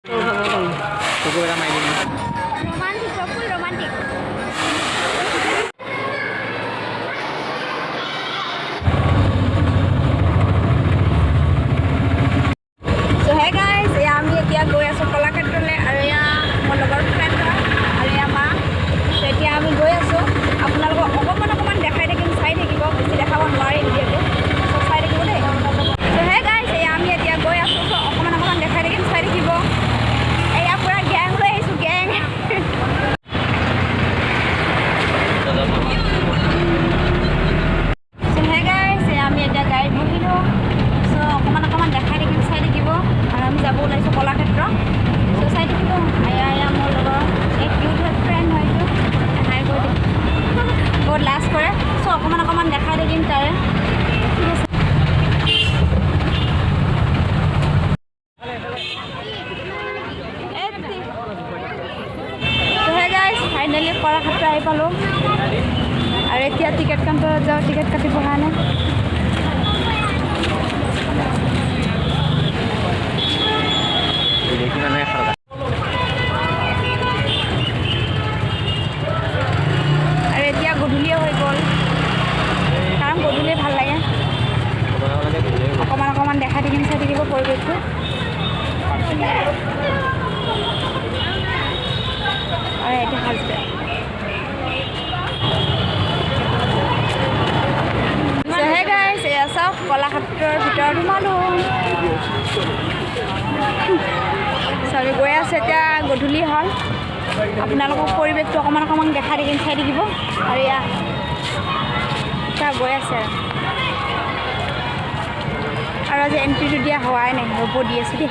Kuku main ini. Romantic, full romantic. So hey guys, আমি এতিয়া গৈ আছো কলাক্ষেত্ৰলৈ আৰু এয়া মোৰ লগৰ ফ্ৰেণ্ড আৰু এয়া মা। তো এতিয়া আমি গৈ আছো আপোনালোকক অকণমান দেখাই থাকিম, চাই থাকিব, বেছি দেখাব নোৱাৰি এতিয়াতো, চব চাই থাকিব দেই। তো hey guys, এয়া আমি এতিয়া গৈ আছো, তো অকণমান দেখাই থাকিম, চাই থাকিব। এয়া পুৰা গেং লৈ আহিছো, গেং। So hey guys, আমি এতিয়া গাড়ীত বহিলো, so অকণমান দেখাই থাকিম, চাই থাকিব। আৰু আমি যাব ওলাইছোঁ কলাক্ষেত্ৰ, so চাই থাকিব। এয়া মোৰ লগৰ এক কিউট ফ্ৰেণ্ড হয়তো, হাই কৈ দিম, বহুত লাজ কৰে, so অকণমান দেখাই থাকিম তাৰে। ঠিক আছে। So hey guys, finally Kalakshetra আহি পালোঁ আৰু এতিয়া টিকেট কাউণ্টাৰত যাওঁ টিকেট কাটিবৰ কাৰণে। আৰু এতিয়া গধূলিয়ে হৈ গ'ল, কাৰণ গধূলি ভাল লাগে, অকণমান দেখাই থাকিম, চাই থাকিব পৰিৱেশটো। আৰু এতিয়া হাজবেণ্ড হে গাইছ, এয়া চাওক কলাক্ষেত্ৰৰ ভিতৰত সোমালোঁ। চৰি গৈ আছে, এতিয়া গধূলি হ'ল, আপোনালোকক পৰিৱেশটো অকণমান দেখাই থাকিম, চাই থাকিব। আৰু এয়া এতিয়া গৈ আছে আৰু আজি এণ্ট্ৰিটো দিয়া হোৱাই নাই, হ'ব দি আছোঁ দেই।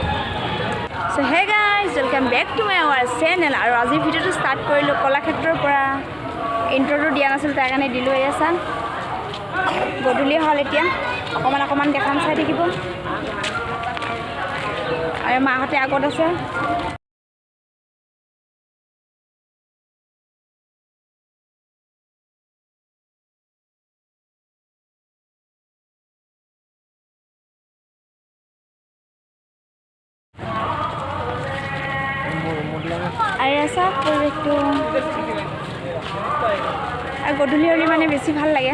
So' hey guys, welcome back to my our channel. আৰু আজিৰ ভিডিঅ'টো ষ্টাৰ্ট কৰিলোঁ কলাক্ষেত্ৰৰ পৰা। ইণ্ট্ৰ'টো দিয়া নাছিল, তাৰ কাৰণে দিলোঁ। এয়া চাম, গধূলি হ'ল, এতিয়া অকণমান দেখাম, চাই থাকিব। আৰু মাহঁতে আগত আছে। আৰু চাওক পৰিৱেশটো, আৰু গধূলি হ'লে মানে বেছি ভাল লাগে।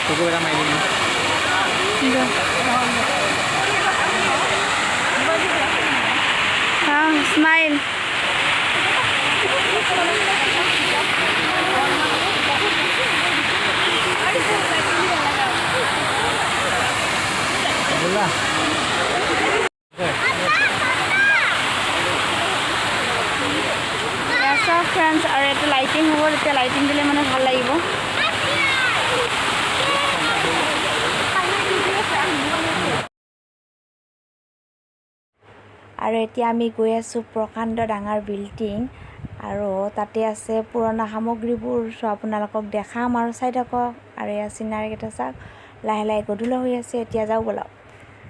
Kuku main ini. Smile. Friends, আৰু এইটো লাইটিং হ'ব, এতিয়া লাইটিং দিলে মানে ভাল লাগিব। আৰু এতিয়া আমি গৈ আছোঁ প্ৰকাণ্ড ডাঙৰ বিল্ডিং, আৰু তাতে আছে পুৰণা সামগ্ৰীবোৰ, চ' আপোনালোকক দেখাম আৰু চাই থাকক। আৰু এয়া চিনাৰীকেইটা চাওক, লাহে গধূলা হৈ আছে, এতিয়া যাওঁ ব'লক।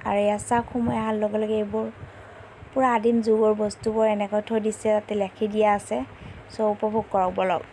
আৰু এয়া চাওক, সোমাই অহাৰ লগে লগে এইবোৰ পূৰা আদিম যুগৰ বস্তুবোৰ এনেকৈ থৈ দিছে, তাতে লেখি দিয়া আছে, চ' উপভোগ কৰক ব'লক।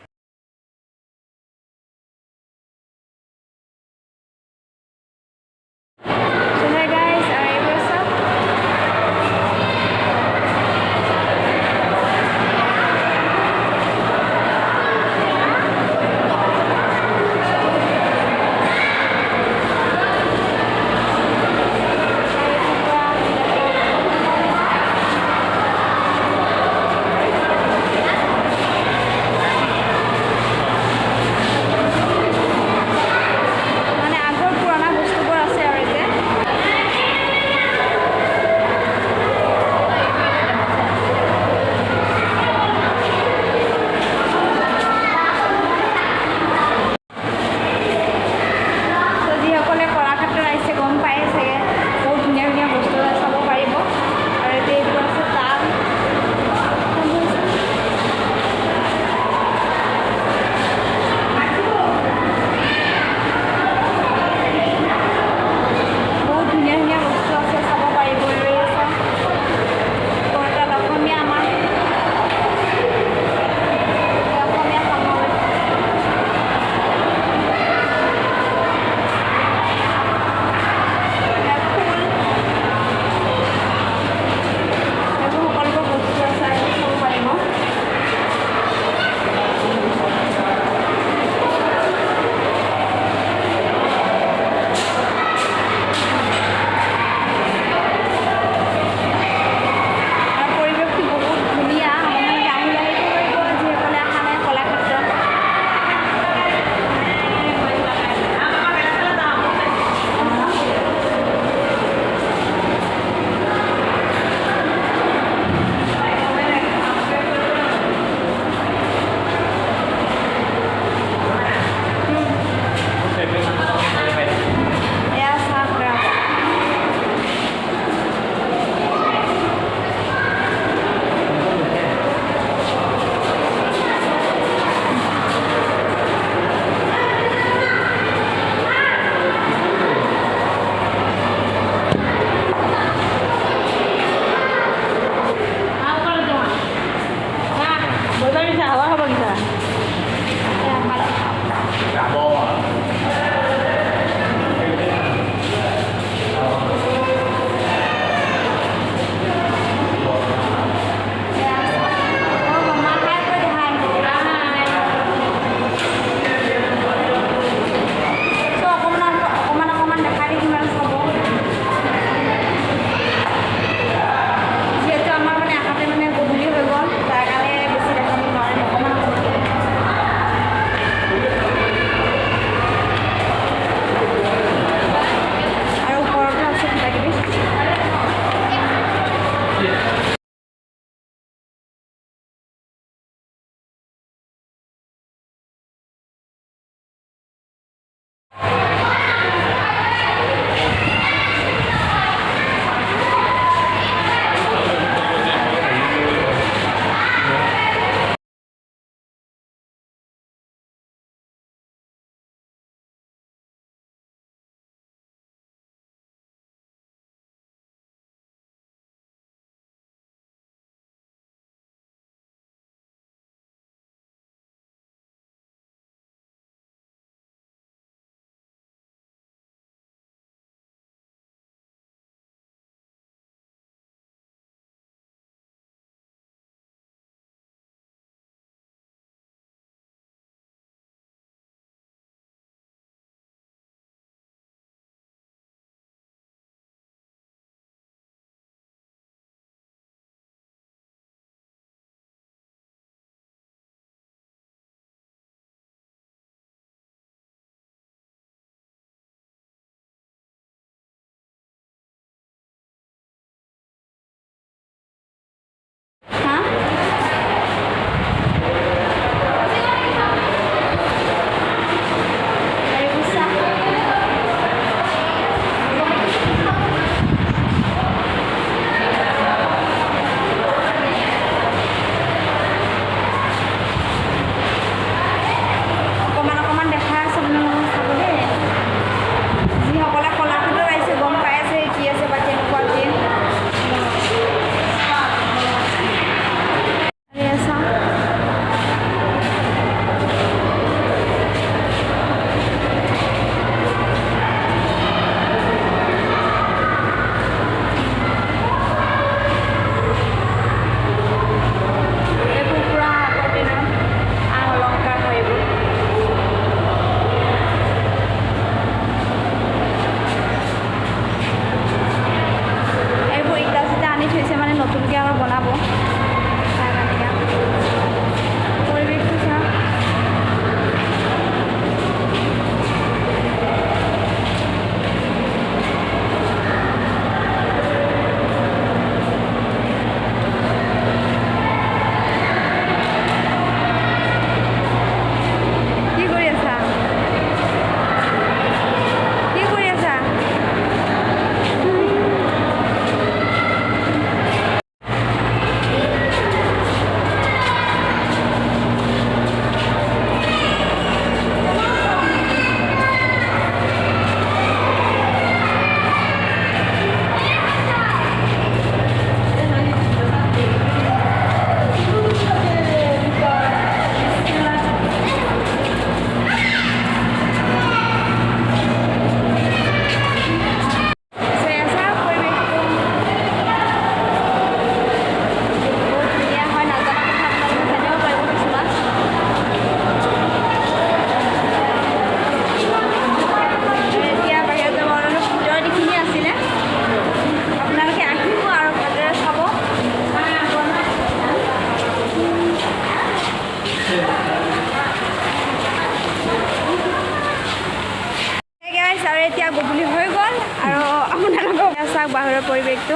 গধূলি হৈ গ'ল আৰু আপোনালোকক চাওক বাহিৰৰ পৰিৱেশটো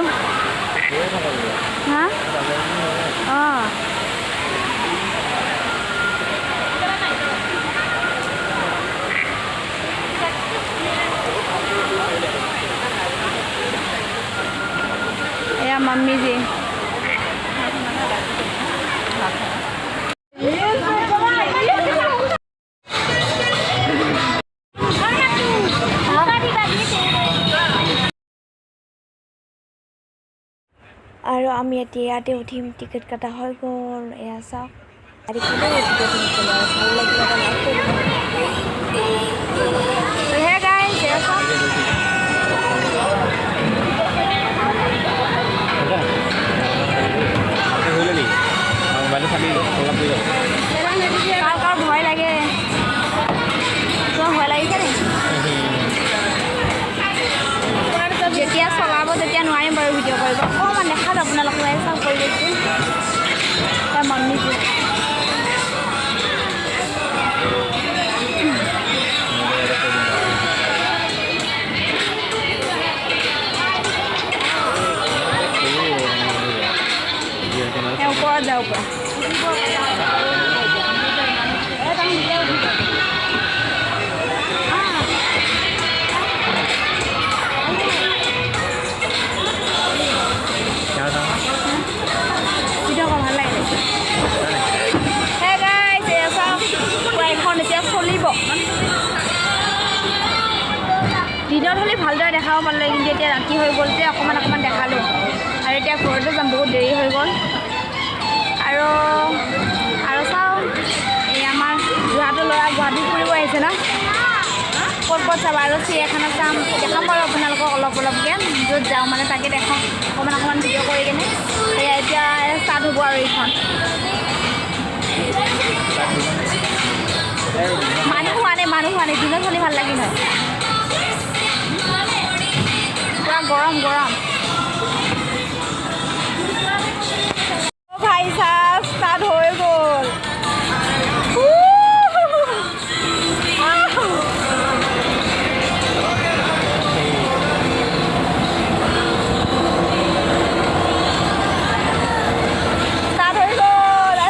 হা অঁ এয়া মাম্মী জি আৰু আমি এতিয়া ইয়াতে উঠিম টিকেট কটা হৈ গ'ল এয়া চাওক আৰু ভাল লাগিব হে গাইছ এয়া চাওক কাৰ ভয় লাগে তোমাৰ ভয় লাগিছে নি যেতিয়া চলাব তেতিয়া নোৱাৰিম বাৰু ভিডিঅ' কৰিব অকণমান দেখাত আপোনালোকে চাওক পৰিৱেশটো তাৰ মন্দিৰটো ওপৰত যাওঁ ওপৰত দিনত হ'লে ভালদৰে দেখাব পাৰিলে কিন্তু এতিয়া ৰাতি হৈ গ'ল যে অকণমান দেখালোঁ আৰু এতিয়া ঘৰতো যাম বহুত দেৰি হৈ গ'ল আৰু চাওঁ এই আমাৰ যোৰহাটৰ ল'ৰা গুৱাহাটী ফুৰিব আহিছে ন ক'ত চাব আৰু চিৰিয়াখানা চাম দেখাম বাৰু আপোনালোকক অলপকৈ য'ত যাওঁ মানে তাকে দেখাওঁ অকণমান ভিডিঅ' কৰি কিনে এয়া এতিয়া ষ্টাৰ্ট হ'ব আৰু এইখন মানুহ হোৱা নাই দিনত হ'লে ভাল লাগিল হয় পুৰা গৰম ভাই চাহ ষ্টাৰ্ট হৈ গ'ল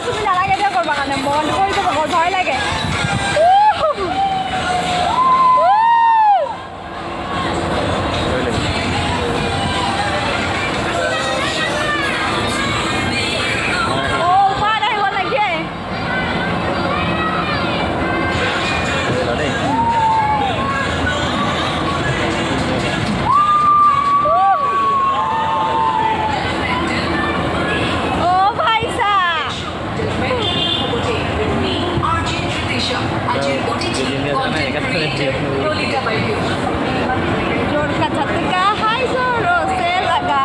তুমি নালাগে যে কৰিব কাৰণে মন কৰি যাব ভয় লাগে जोर का झटका हाय जोरों से लगा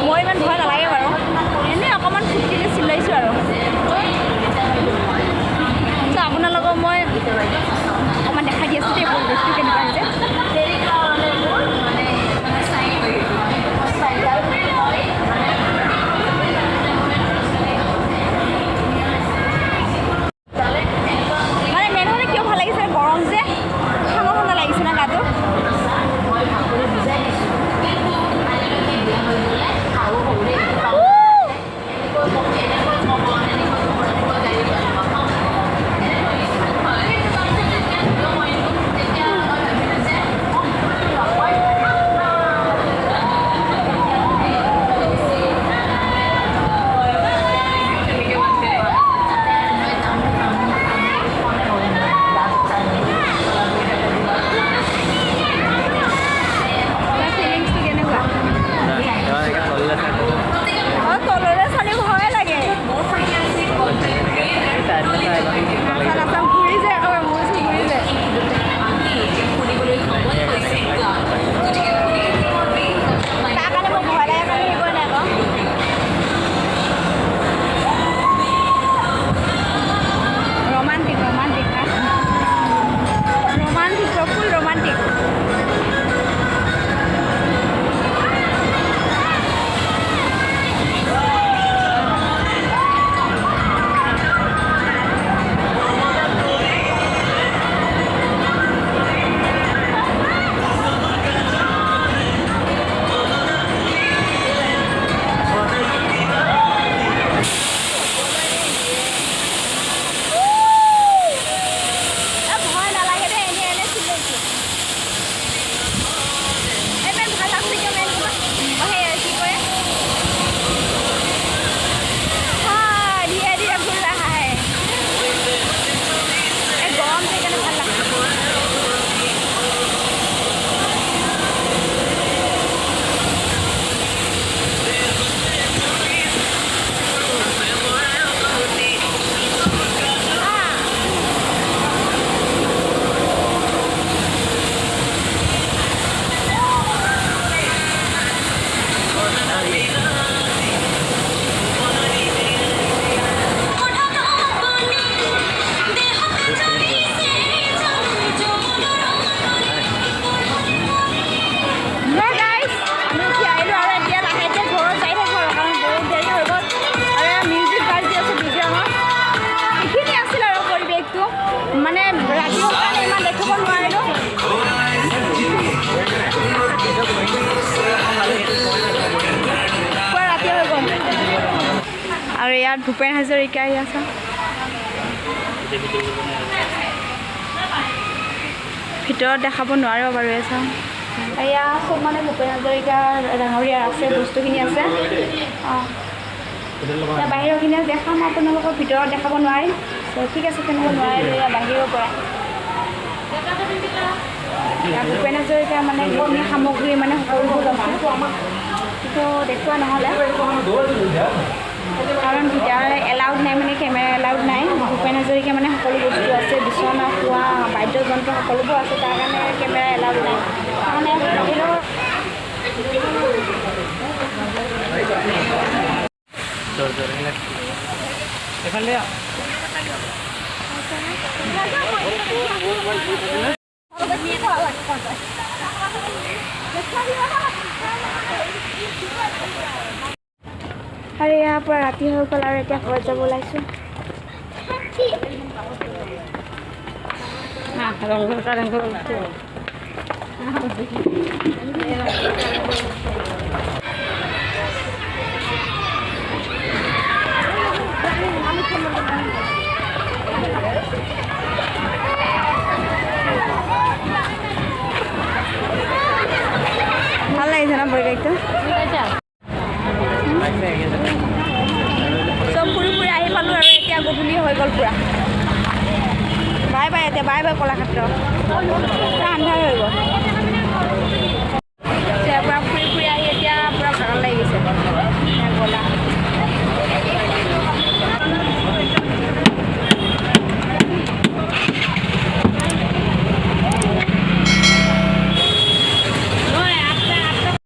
মই ইমান ভয় নালাগে বাৰু এনেই অকণমান ফূৰ্তিকৈ চিলাইছোঁ আৰু আপোনালোকক মই অকণমান দেখাই দি আছোঁ দেই পৰিৱেশটো কেনেকুৱা হৈছে মানে মেইন হ'লে কিয় ভাল লাগিছে গৰম যে ঠাণ্ডা লাগিছে না গাটো তাত ভূপেন হাজৰিকা আছে ভিতৰত দেখাব নোৱাৰিব বাৰু চাওঁ এয়া চব মানে ভূপেন হাজৰিকা ডাঙৰীয়াৰ আছে বস্তুখিনি আছে অঁ এতিয়া বাহিৰৰখিনি দেখাম আপোনালোকৰ ভিতৰত দেখাব নোৱাৰিম ঠিক আছে তেনেকৈ নোৱাৰিলোঁ এয়া বাহিৰৰ পৰা ভূপেন হাজৰিকাৰ মানে যিখিনি সামগ্ৰী মানে সকলোবোৰ কিন্তু দেখুওৱা নহ'লে কাৰণ ভিতৰত এলাউড নাই মানে কেমেৰা এলাউড নাই ভূপেন হাজৰিকা মানে সকলো বস্তু আছে বিচনা খোৱা বাদ্যযন্ত্ৰ সকলোবোৰ আছে তাৰ কাৰণে কেমেৰা এলাউড নাই মানে আৰু ইয়াৰ পৰা ৰাতি হৈ গ'ল আৰু এতিয়া ঘৰত যাব ওলাইছোঁ ভাল লাগিছে ন পৰিৱেশটো চব ফুৰি ফুৰি আহি পালোঁ আৰু এতিয়া গধূলি হৈ গ'ল পূৰা বাই বাই এতিয়া বাই বাই কলাক্ষেত্ৰ পূৰা আন্ধাৰ হৈ গ'ল